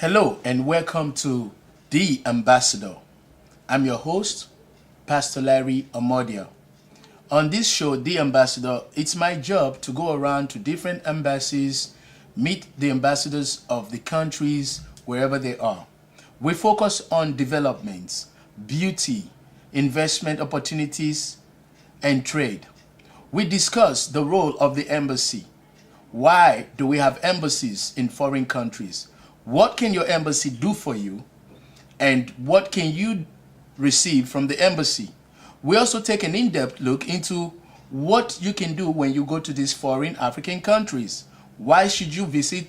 Hello and welcome to The Ambassador. I'm your host, Pastor Larry Amodia. On this show, The Ambassador, it's my job to go around to different embassies, meet the ambassadors of the countries wherever they are. We focus on developments, beauty, investment opportunities, and trade. We discuss the role of the embassy. Why do we have embassies in foreign countries? What can your embassy do for you? And what can you receive from the embassy? We also take an in-depth look into what you can do when you go to these foreign African countries. Why should you visit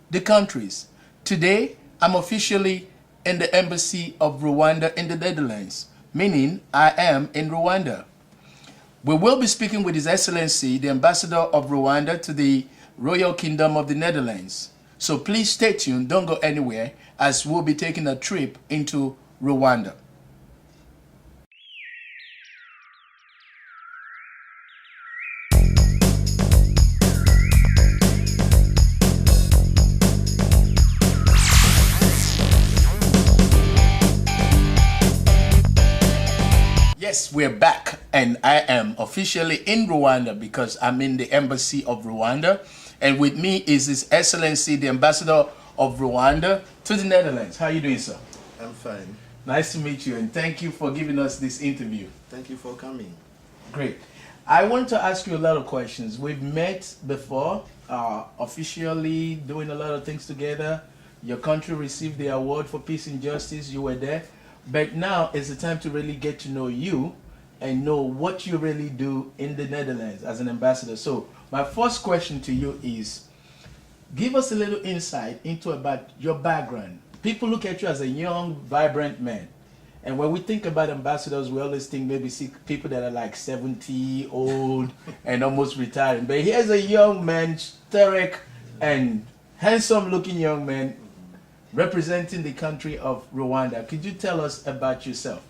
the countries? Today, I'm officially in the embassy of Rwanda in the Netherlands, meaning I am in Rwanda. We will be speaking with His Excellency, the Ambassador of Rwanda to the Royal Kingdom of the Netherlands. So please stay tuned, don't go anywhere, as we'll be taking a trip into Rwanda. Yes, we're back, and I am officially in Rwanda because I'm in the embassy of Rwanda. And with me is His Excellency, the Ambassador of Rwanda to the Netherlands. How are you doing, sir? I'm fine. Nice to meet you, and thank you for giving us this interview. Thank you for coming. Great. I want to ask you a lot of questions. We've met before, officially doing a lot of things together. Your country received the award for peace and justice. You were there. But now is the time to really get to know you and know what you really do in the Netherlands as an ambassador. So my first question to you is, give us a little insight into about your background. People look at you as a young, vibrant man. And when we think about ambassadors, we always think maybe see people that are like 70, old, and almost retiring. But here's a young man, stoic and handsome looking young man representing the country of Rwanda. Could you tell us about yourself?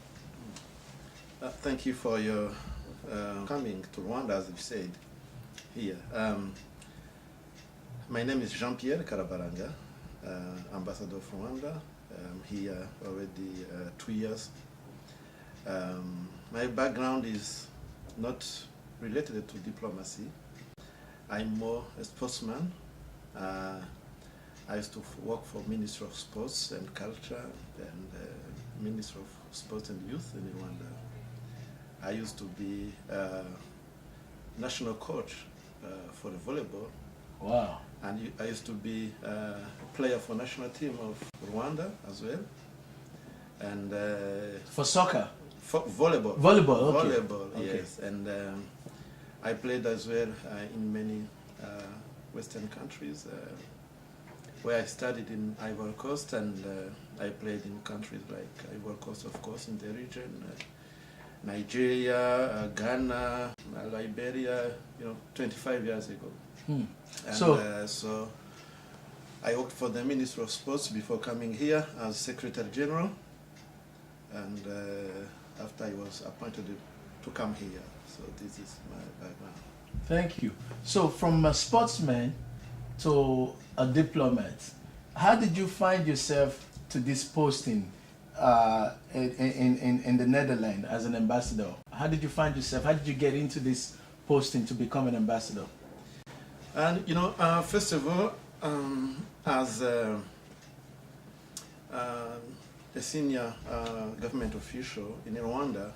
Thank you for your coming to Rwanda, as you said here. My name is Jean-Pierre Karabaranga, Ambassador of Rwanda. I'm here already 2 years. My background is not related to diplomacy. I'm more a sportsman. I used to work for Ministry of Sports and Culture and Ministry of Sports and Youth in Rwanda. I used to be national coach for the volleyball. Wow. And I used to be a player for national team of Rwanda as well. And For soccer? for volleyball. Volleyball, okay. Volleyball, Okay. yes. And I played as well in many Western countries. Where I studied in Ivory Coast, and I played in countries like Ivory Coast, of course, in the region, Nigeria, Ghana, Liberia, 25 years ago. And so I worked for the Ministry of Sports before coming here as Secretary General, and after I was appointed to come here. So this is my background. Thank you. So from a sportsman to a diplomat, how did you find yourself to this posting in the Netherlands as an ambassador? How did you find yourself? How did you get into this posting to become an ambassador? And first of all, as a senior government official in Rwanda,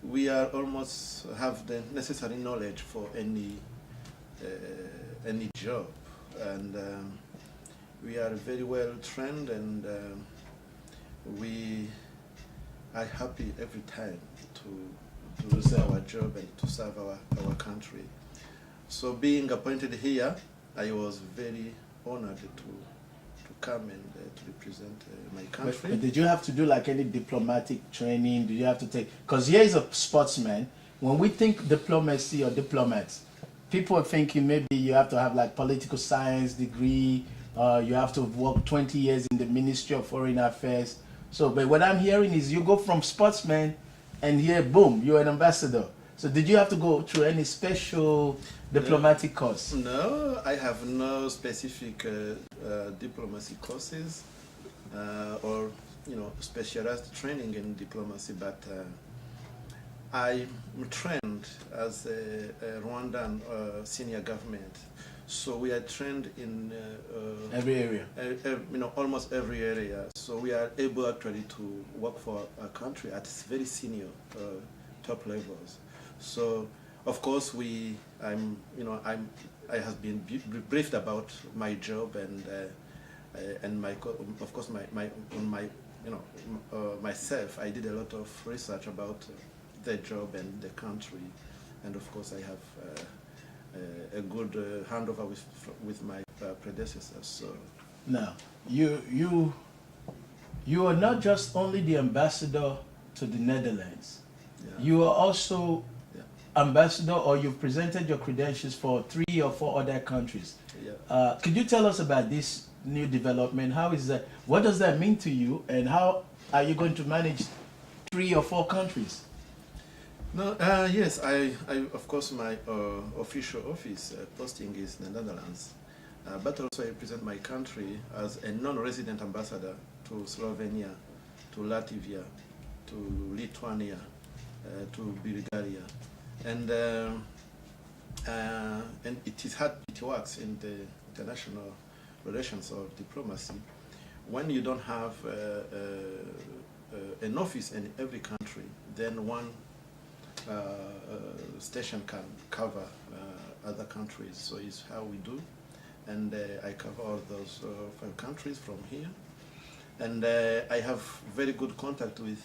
we are almost have the necessary knowledge for any job, and we are very well trained, and we are happy every time to do our job and to serve our country. So being appointed here, I was very honored to come and to represent my country. But did you have to do like any diplomatic training? Did you have to take, because here is a sportsman. When we think diplomacy or diplomats, people are thinking maybe you have to have like political science degree, you have to work 20 years in the Ministry of Foreign Affairs. So, but what I'm hearing is you go from sportsman and here, boom, you're an ambassador. So did you have to go through any special diplomatic course? No, I have no specific diplomacy courses or specialized training in diplomacy, but I'm trained as a Rwandan senior government. So we are trained in Every area. almost every area. So we are able actually to work for a country at very senior top levels. So of course I have been briefed about my job and myself. I did a lot of research about the job and the country, and of course I have a good handover with my predecessors. So Now, you are not just only the ambassador to the Netherlands. yeah. You are also Yeah. ambassador, or you've presented your credentials for 3 or 4 other countries. Yeah. Could you tell us about this new development? How is that? What does that mean to you, and how are you going to manage 3 or 4 countries? No, yes, I of course my official office posting is the Netherlands, but also I represent my country as a non-resident ambassador to Slovenia, to Latvia, to Lithuania, to Bulgaria, and it works in the international relations or diplomacy when you don't have an office in every country. Then one station can cover other countries. So it's how we do, and I cover all those 5 countries from here, and I have very good contact with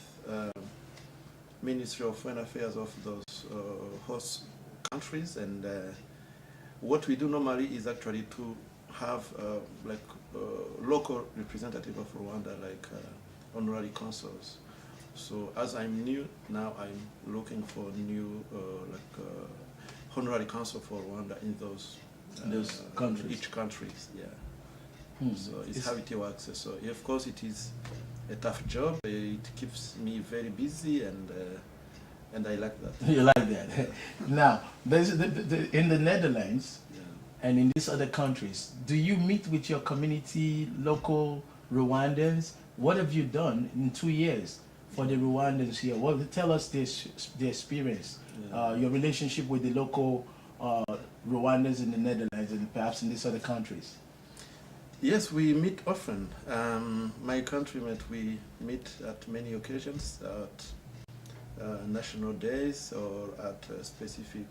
Ministry of Foreign Affairs of those host countries, and what we do normally is actually to have local representative of Rwanda, like honorary consuls. So as I'm new now, I'm looking for new honorary consul for Rwanda in those countries. Each countries, yeah. So it's It's- how it works. So of course it is a tough job. It keeps me very busy, and I like that. You like that? Now, in the Netherlands Yeah. and in these other countries, do you meet with your community, local Rwandans? What have you done in 2 years for the Rwandans here? Well, tell us the experience, Yeah. your relationship with the local Rwandans in the Netherlands and perhaps in these other countries. Yes, we meet often. My countrymen, we meet at many occasions, at national days or at a specific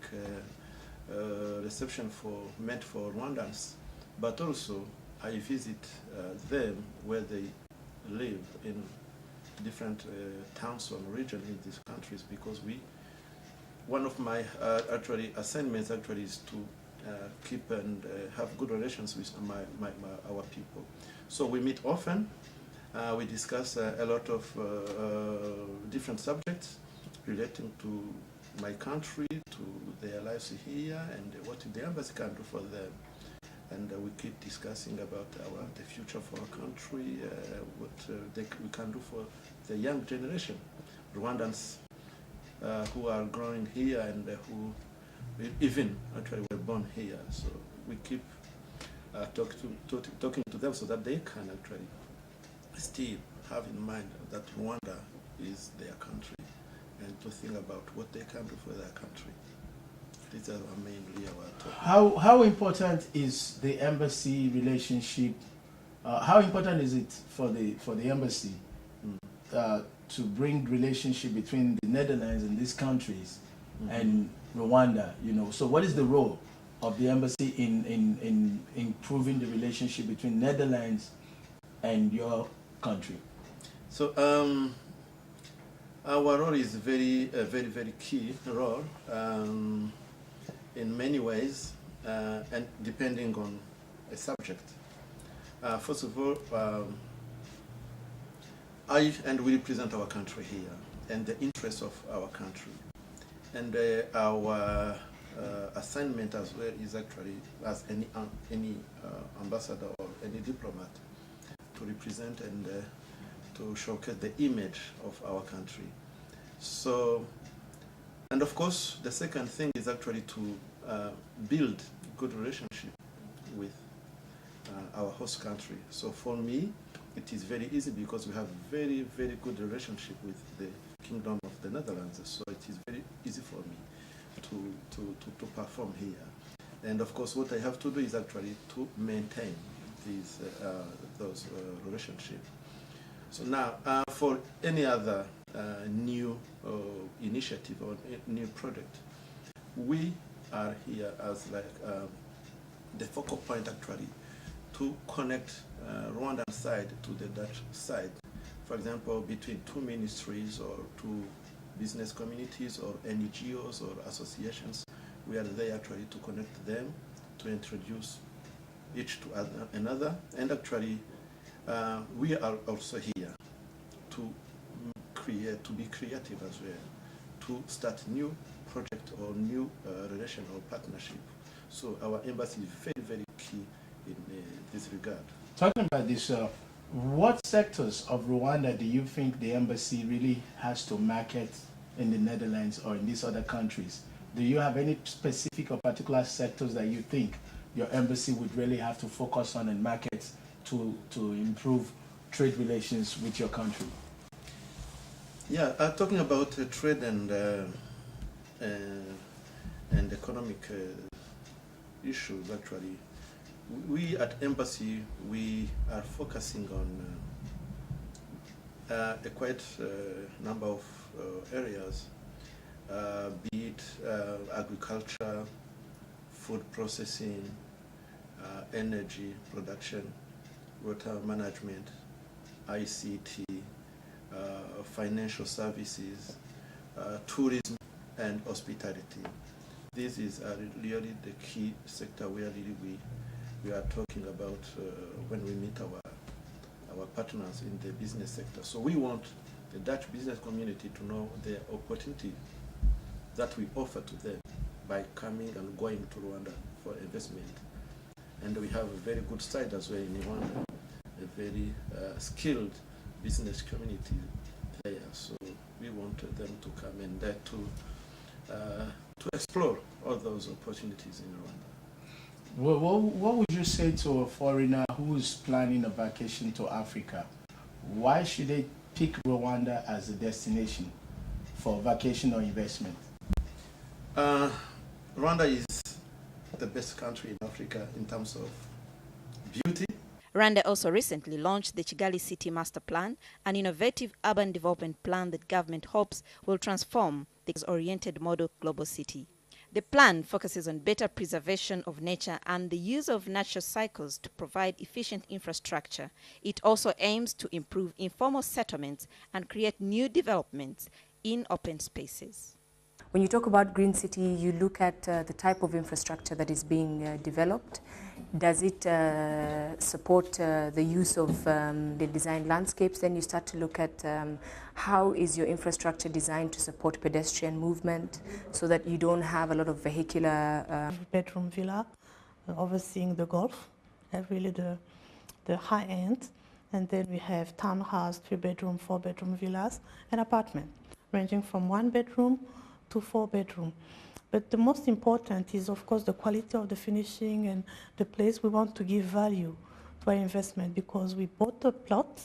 reception meant for Rwandans. But also, I visit them where they live in different towns or regions in these countries, because one of my assignments is to keep and have good relations with our people. So we meet often. We discuss a lot of different subjects relating to my country, to their lives here, and what the embassy can do for them. And we keep discussing about the future for our country, what we can do for the young generation, Rwandans who are growing here and who even actually were born here. So we keep talking to them so that they can actually still have in mind that Rwanda is their country, and to think about what they can do for their country. These are mainly our topic. How important is the embassy relationship? How important is it for the embassy to bring relationship between the Netherlands and these countries and Rwanda? So what is the role of the embassy in improving the relationship between Netherlands and your country? So our role is very key role in many ways, and depending on a subject. First of all, we represent our country here and the interests of our country, and our assignment as well is actually, as any ambassador or any diplomat, to represent and to showcase the image of our country. So And of course, the second thing is actually to build good relationship with our host country. So for me, it is very easy because we have very, very good relationship with the Kingdom of the Netherlands. So it is very easy for me to perform here. And of course, what I have to do is actually to maintain those relationships. So now, for any other new initiative or new project, we are here as like the focal point actually to connect Rwandan side to the Dutch side. For example, between two ministries or two business communities or NGOs or associations, we are there actually to connect them, to introduce each to another, and actually we are also here to be creative as well, to start new project or new relation or partnership. So our embassy is very, very key in this regard. Talking about this, what sectors of Rwanda do you think the embassy really has to market in the Netherlands or in these other countries? Do you have any specific or particular sectors that you think your embassy would really have to focus on and market to improve trade relations with your country? Yeah, talking about trade and economic issues, actually, we at embassy, we are focusing on a quite number of areas, be it agriculture, food processing, energy production, water management, ICT, financial services, tourism, and hospitality. This is really the key sector where really we are talking about when we meet our partners in the business sector. So we want the Dutch business community to know the opportunity that we offer to them by coming and going to Rwanda for investment. And we have a very good side as well in Rwanda, a very skilled business community there. So we want them to come and to explore all those opportunities in Rwanda. Well, what would you say to a foreigner who's planning a vacation to Africa? Why should they pick Rwanda as a destination for vacation or investment? Rwanda is the best country in Africa in terms of beauty. Rwanda also recently launched the Kigali City Master Plan, an innovative urban development plan that government hopes will transform the oriented model global city. The plan focuses on better preservation of nature and the use of natural cycles to provide efficient infrastructure. It also aims to improve informal settlements and create new developments in open spaces. When you talk about Green City, you look at the type of infrastructure that is being developed. Does it support the use of the designed landscapes? Then you start to look at how is your infrastructure designed to support pedestrian movement so that you don't have a lot of vehicular... bedroom villa overseeing the Gulf, really the high end. And then we have townhouse, 3-bedroom, 4-bedroom villas, and apartment, ranging from 1 bedroom to 4-bedroom. But the most important is, of course, the quality of the finishing and the place. We want to give value to our investment because we bought the plot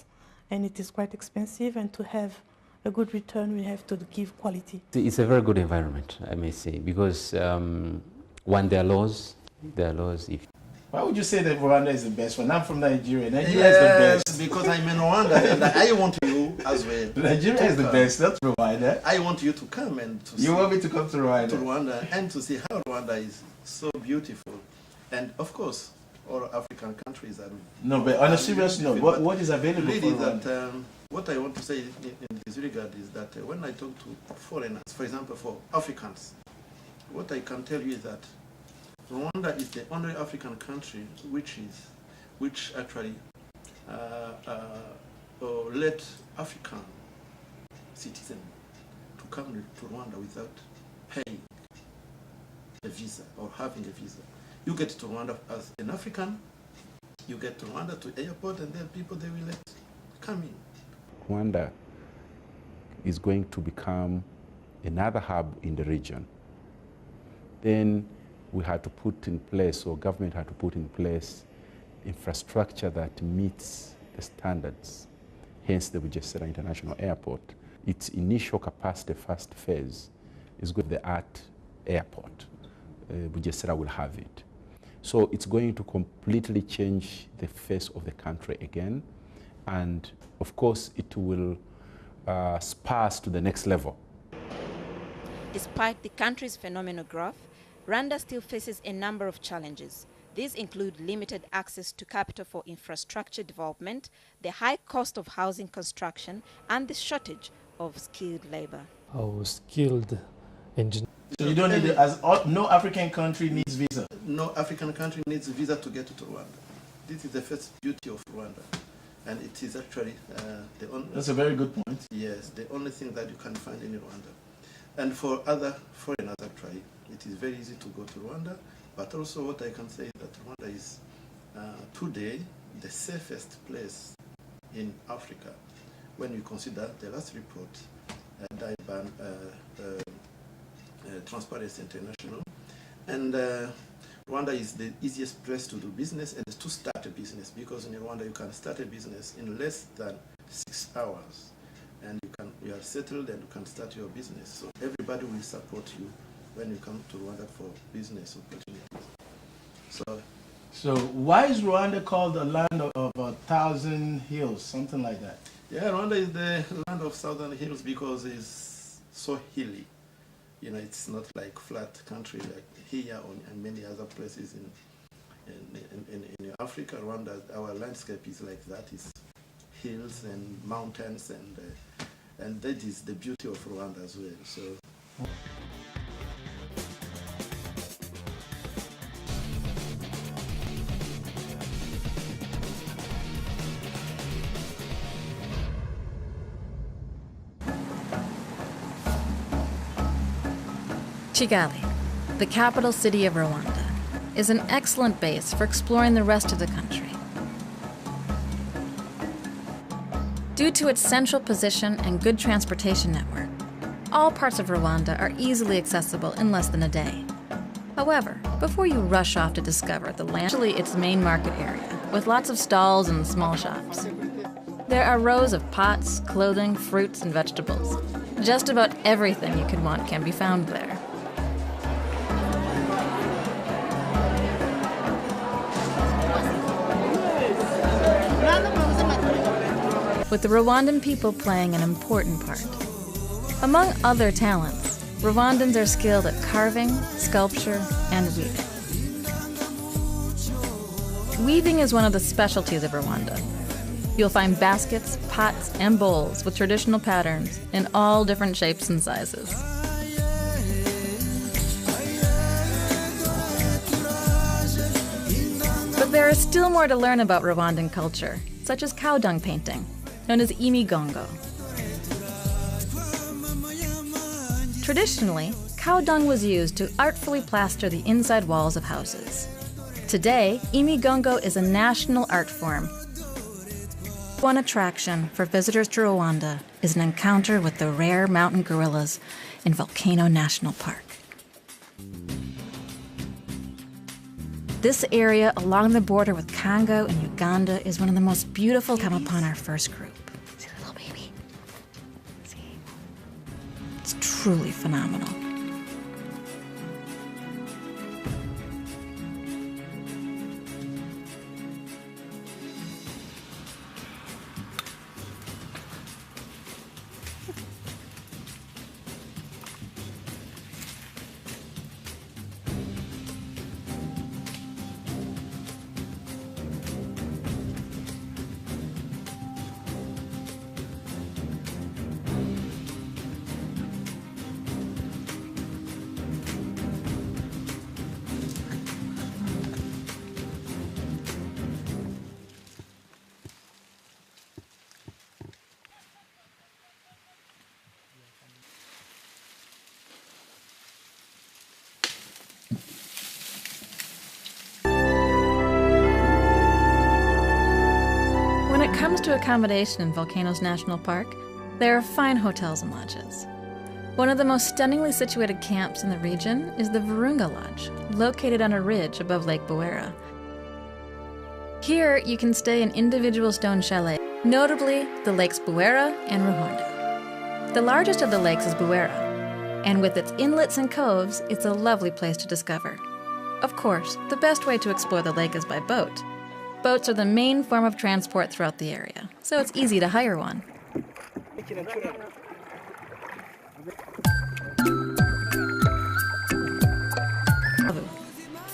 and it is quite expensive, and to have a good return, we have to give quality. It's a very good environment, I may say, because one, there are laws. If Why would you say that Rwanda is the best one? I'm from Nigeria. Nigeria Yes, is the best. because I'm in Rwanda and I want you as well. Nigeria is the best, not Rwanda. I want you to come and to You want me to come to Rwanda? Rwanda and to see how Rwanda is so beautiful. And of course, all African countries are... No, but on a serious note, what is available really for Rwanda? that, what I want to say in this regard is that when I talk to foreigners, for example, for Africans, what I can tell you is that Rwanda is the only African country which actually let African citizens to come to Rwanda without paying a visa or having a visa. You get to Rwanda as an African, you get to Rwanda to airport, and then people they will let come in. Rwanda is going to become another hub in the region. Then we had to put in place, or government had to put in place, infrastructure that meets the standards, hence the Bugesera International Airport. Its initial capacity first phase is with the art airport. Bugesera will have it. So it's going to completely change the face of the country again. And of course, it will spur us to the next level. Despite the country's phenomenal growth, Rwanda still faces a number of challenges. These include limited access to capital for infrastructure development, the high cost of housing construction, and the shortage of skilled labor. How skilled engineers. So you don't need it, no African country needs visa. No African country needs a visa to get to Rwanda. This is the first beauty of Rwanda. And it is actually the only... That's a very good point. Yes, the only thing that you can find in Rwanda. And for other foreigners, actually, it is very easy to go to Rwanda. But also what I can say is that Rwanda is today the safest place in Africa when you consider the last report done by Transparency International. And Rwanda is the easiest place to do business and to start a business, because in Rwanda you can start a business in less than 6 hours, and you are settled and you can start your business. So everybody will support you when you come to Rwanda for business opportunities. So why is Rwanda called the land of 1,000 hills, something like that? Yeah, Rwanda is the land of 1,000 hills because it's so hilly. You know, it's not like flat country like here and many other places in Africa. Rwanda, our landscape is like that. It's hills and mountains, and that is the beauty of Rwanda as well. So. Kigali, the capital city of Rwanda, is an excellent base for exploring the rest of the country. Due to its central position and good transportation network, all parts of Rwanda are easily accessible in less than a day. However, before you rush off to discover the land, actually its main market area, with lots of stalls and small shops. There are rows of pots, clothing, fruits, and vegetables. Just about everything you could want can be found there. With the Rwandan people playing an important part. Among other talents, Rwandans are skilled at carving, sculpture, and weaving. Weaving is one of the specialties of Rwanda. You'll find baskets, pots, and bowls with traditional patterns in all different shapes and sizes. But there is still more to learn about Rwandan culture, such as cow dung painting, known as imigongo. Traditionally, cow dung was used to artfully plaster the inside walls of houses. Today, imigongo is a national art form. One attraction for visitors to Rwanda is an encounter with the rare mountain gorillas in Volcano National Park. This area along the border with Congo and Uganda is one of the most beautiful come upon our first group. See the little baby? See? It's truly phenomenal. When it comes to accommodation in Volcanoes National Park, there are fine hotels and lodges. One of the most stunningly situated camps in the region is the Virunga Lodge, located on a ridge above Lake Bwera. Here, you can stay in individual stone chalets, notably the lakes Bwera and Ruhonde. The largest of the lakes is Bwera, and with its inlets and coves, it's a lovely place to discover. Of course, the best way to explore the lake is by boat. Boats are the main form of transport throughout the area, so it's easy to hire one.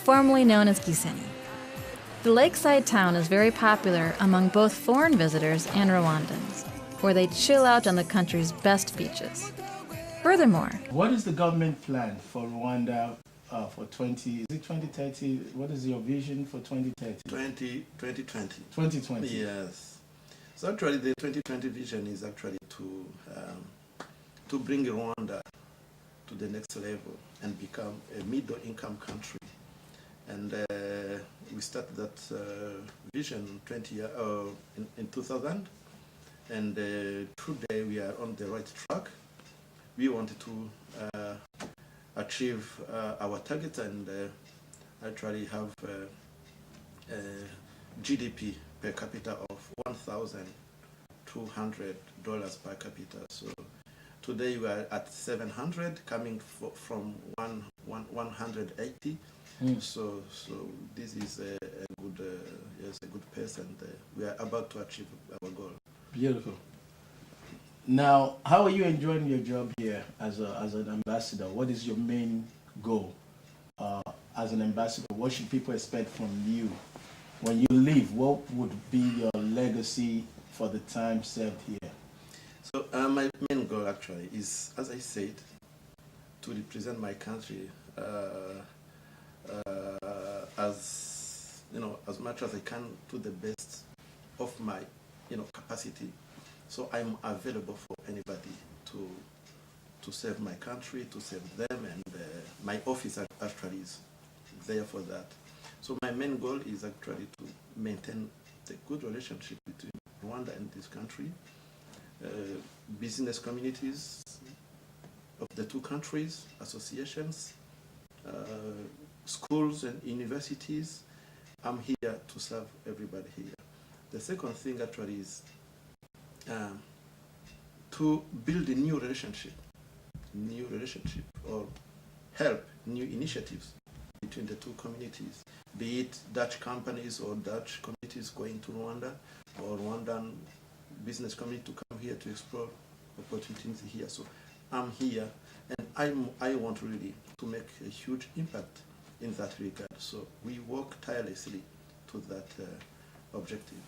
Formerly known as Gisenyi. The lakeside town is very popular among both foreign visitors and Rwandans, where they chill out on the country's best beaches. Furthermore, What is the government plan for Rwanda for 2030? What is your vision for 2030? 2020. 2020. Yes. So actually, the 2020 vision is actually to bring Rwanda to the next level and become a middle-income country. And we started that vision in 2000. And today we are on the right track. We wanted to achieve our target and actually have GDP per capita of $1,200 per capita. So today we are at 700, coming from 180. So this is a good pace, and we are about to achieve our goal. Beautiful. Now, how are you enjoying your job here as an ambassador? What is your main goal as an ambassador? What should people expect from you when you leave? What would be your legacy for the time served here? So my main goal actually is, as I said, to represent my country as much as I can to the best of my capacity. So I'm available for anybody to serve my country, to serve them, and my office actually is there for that. So my main goal is actually to maintain the good relationship between Rwanda and this country, business communities of the two countries, associations, schools and universities. I'm here to serve everybody here. The second thing actually is to build a new relationship or help new initiatives between the two communities, be it Dutch companies or Dutch communities going to Rwanda, or Rwandan business community to come here to explore opportunities here. So I'm here, and I want really to make a huge impact in that regard. So we work tirelessly to that objective.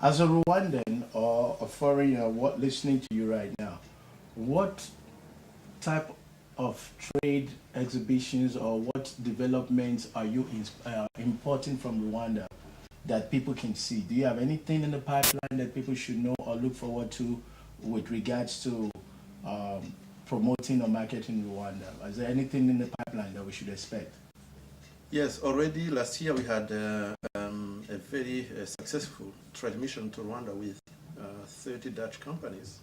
As a Rwandan or a foreigner listening to you right now, what type of trade exhibitions or what developments are you importing from Rwanda that people can see? Do you have anything in the pipeline that people should know or look forward to with regards to promoting or marketing Rwanda? Is there anything in the pipeline that we should expect? Yes, already last year we had a very successful trade mission to Rwanda with 30 Dutch companies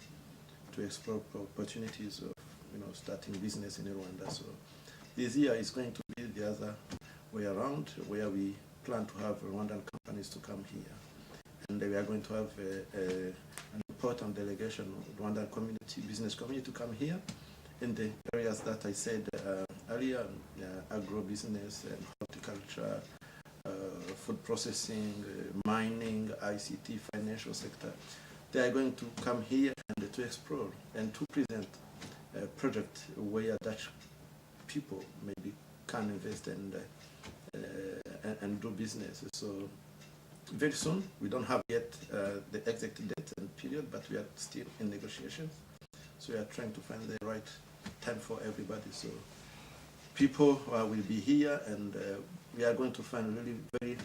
to explore opportunities of starting business in Rwanda. So this year is going to be the other way around, where we plan to have Rwandan companies to come here, and we are going to have an important delegation, Rwandan community, business community, to come here in the areas that I said earlier, agro-business and horticulture, food processing, mining, ICT, financial sector. They are going to come here and to explore and to present a project where Dutch people maybe can invest and do business. So very soon, we don't have yet the exact date and period, but we are still in negotiations. So we are trying to find the right time for everybody. So people will be here, and we are going to find really very,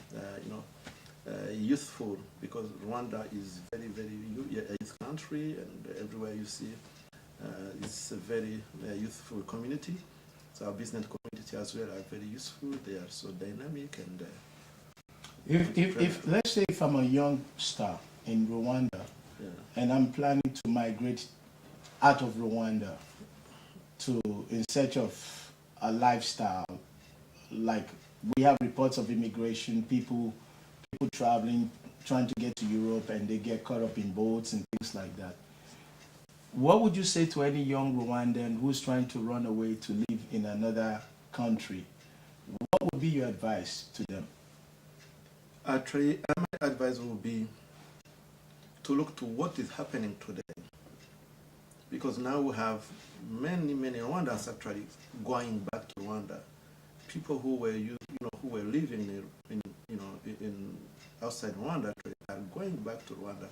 youthful, because Rwanda is very, very youth country, and everywhere you see, it's a very youthful community. So our business community as well are very useful. They are so dynamic and. If let's say if I'm a young star in Rwanda, and I'm planning to migrate out of Rwanda, in search of a lifestyle. Like we have reports of immigration, people traveling, trying to get to Europe, and they get caught up in boats and things like that. What would you say to any young Rwandan who's trying to run away to live in another country? What would be your advice to them? Actually, my advice would be to look to what is happening today. Because now we have many Rwandans actually going back to Rwanda. People who were who were living in outside Rwanda are going back to Rwanda.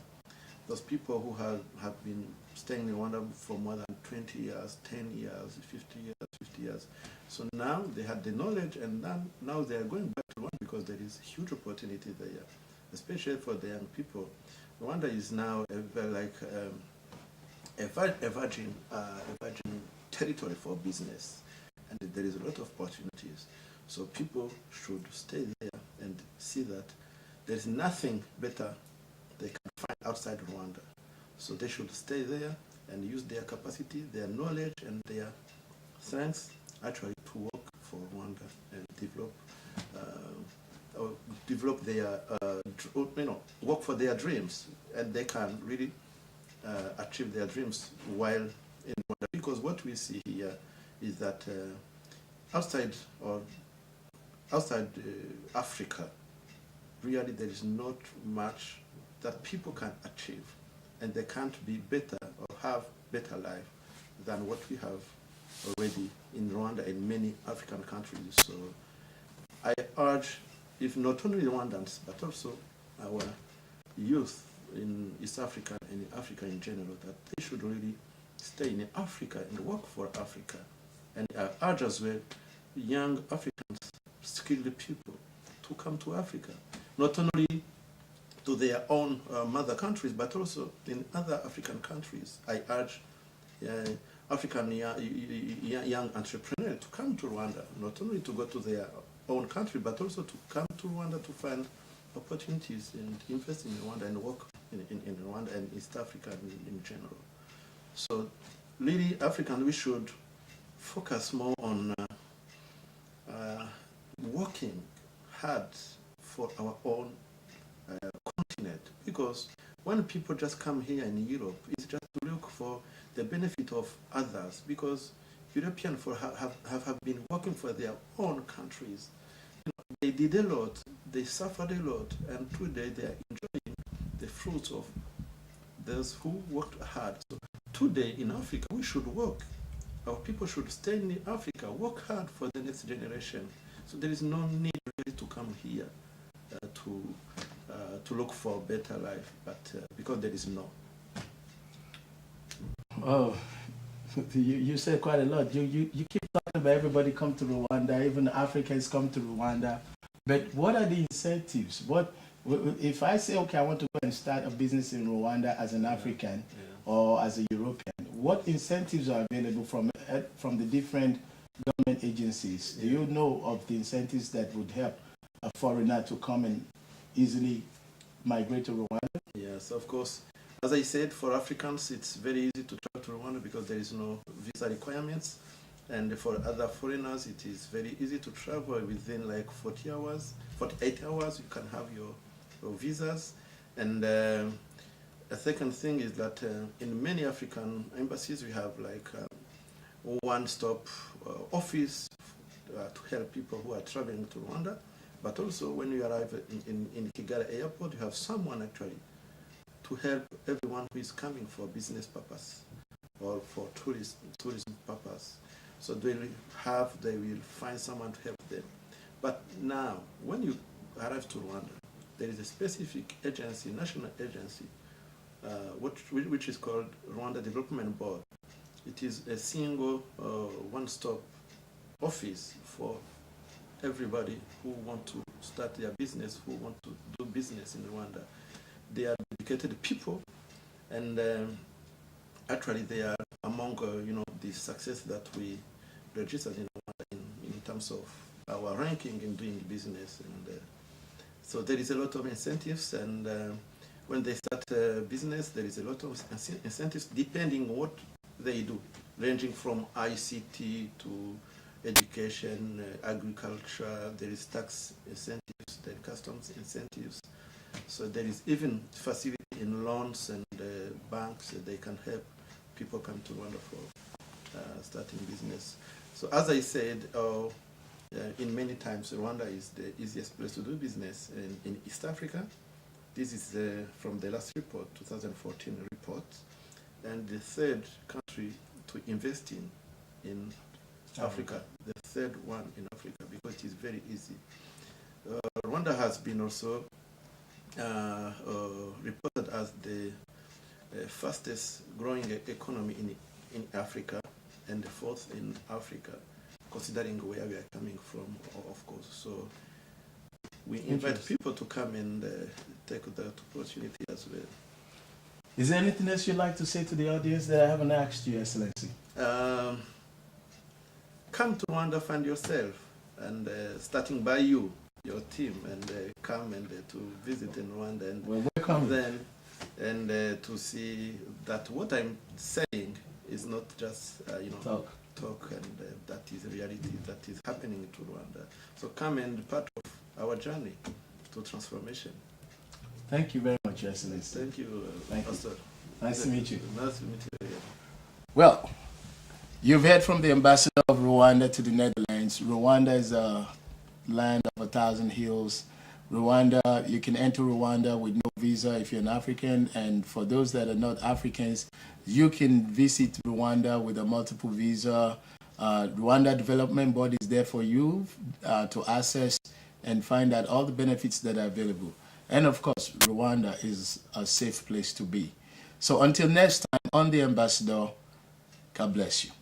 Those people who have been staying in Rwanda for more than 20 years, 10 years, 50 years. So now they have the knowledge, and now they are going back to Rwanda because there is huge opportunity there, especially for the young people. Rwanda is now a virgin territory for business, and there is a lot of opportunities. So people should stay there and see that there is nothing better they can find outside Rwanda. So they should stay there and use their capacity, their knowledge, and their strengths actually to work for Rwanda and develop their, work for their dreams, and they can really achieve their dreams while in Rwanda. Because what we see here is that outside Africa, really there is not much that people can achieve, and they can't be better or have better life than what we have already in Rwanda and many African countries. So I urge, if not only Rwandans, but also our youth in East Africa and in Africa in general, that they should really stay in Africa and work for Africa. And I urge as well young Africans, skilled people, to come to Africa, not only to their own mother countries, but also in other African countries. I urge African young entrepreneurs to come to Rwanda, not only to go to their own country, but also to come to Rwanda to find opportunities and invest in Rwanda and work in Rwanda and East Africa in general. So really, African, we should focus more on working hard for our own continent, because when people just come here in Europe, it's just to look for the benefit of others, because Europeans have been working for their own countries. They did a lot, they suffered a lot, and today they are enjoying the fruits of those who worked hard. So today in Africa, we should work. Our people should stay in Africa, work hard for the next generation. So there is no need really to come here to look for a better life, but because there is no. Oh, you said quite a lot. You keep talking about everybody come to Rwanda, even Africans come to Rwanda. But what are the incentives? What if I say, okay, I want to go and start a business in Rwanda as an African or as a European? What incentives are available from the different government agencies? Do you know of the incentives that would help a foreigner to come and easily migrate to Rwanda? Yes, of course. As I said, for Africans, it's very easy to travel to Rwanda because there is no visa requirements. And for other foreigners, it is very easy to travel within like 48 hours, you can have your visas. And a second thing is that in many African embassies, we have like one-stop office to help people who are traveling to Rwanda. But also when you arrive in Kigali airport, you have someone actually to help everyone who is coming for business purpose or for tourism purpose. So they will find someone to help them. But now, when you arrive to Rwanda, there is a specific agency, national agency, which is called Rwanda Development Board. It is a single one-stop office for everybody who want to start their business, who want to do business in Rwanda. They are dedicated people, and actually they are among the success that we registered in Rwanda in terms of our ranking in doing business. And so there is a lot of incentives, and when they start business, there is a lot of incentives depending on what they do. ranging from ICT to education, agriculture. There is tax incentives, there are customs incentives. So there is even facility in loans and banks that they can help people come to Rwanda for starting business. So as I said, in many times, Rwanda is the easiest place to do business in East Africa. This is from the last report, 2014 report, and the third country to invest in Africa, the third one in Africa, because it is very easy. Rwanda has been also reported as the fastest growing economy in Africa and the fourth in Africa, considering where we are coming from, of course. So we invite people to come and take that opportunity as well. Is there anything else you'd like to say to the audience that I haven't asked you, Excellency? Come to Rwanda, find yourself, and starting by you, your team, and come and to visit in Rwanda, and welcome then and to see that what I'm saying is not just talk, and that is reality that is happening to Rwanda. So come and part of our journey to transformation. Thank you very much, Your Excellency. Thank you, Pastor. Nice to meet you. Nice to meet you again. Well, you've heard from the ambassador of Rwanda to the Netherlands. Rwanda is a land of 1,000 hills. Rwanda, you can enter Rwanda with no visa if you're an African, and for those that are not Africans, you can visit Rwanda with a multiple visa. Rwanda Development Board is there for you to access and find out all the benefits that are available. And of course, Rwanda is a safe place to be. So until next time, on The Ambassador, God bless you.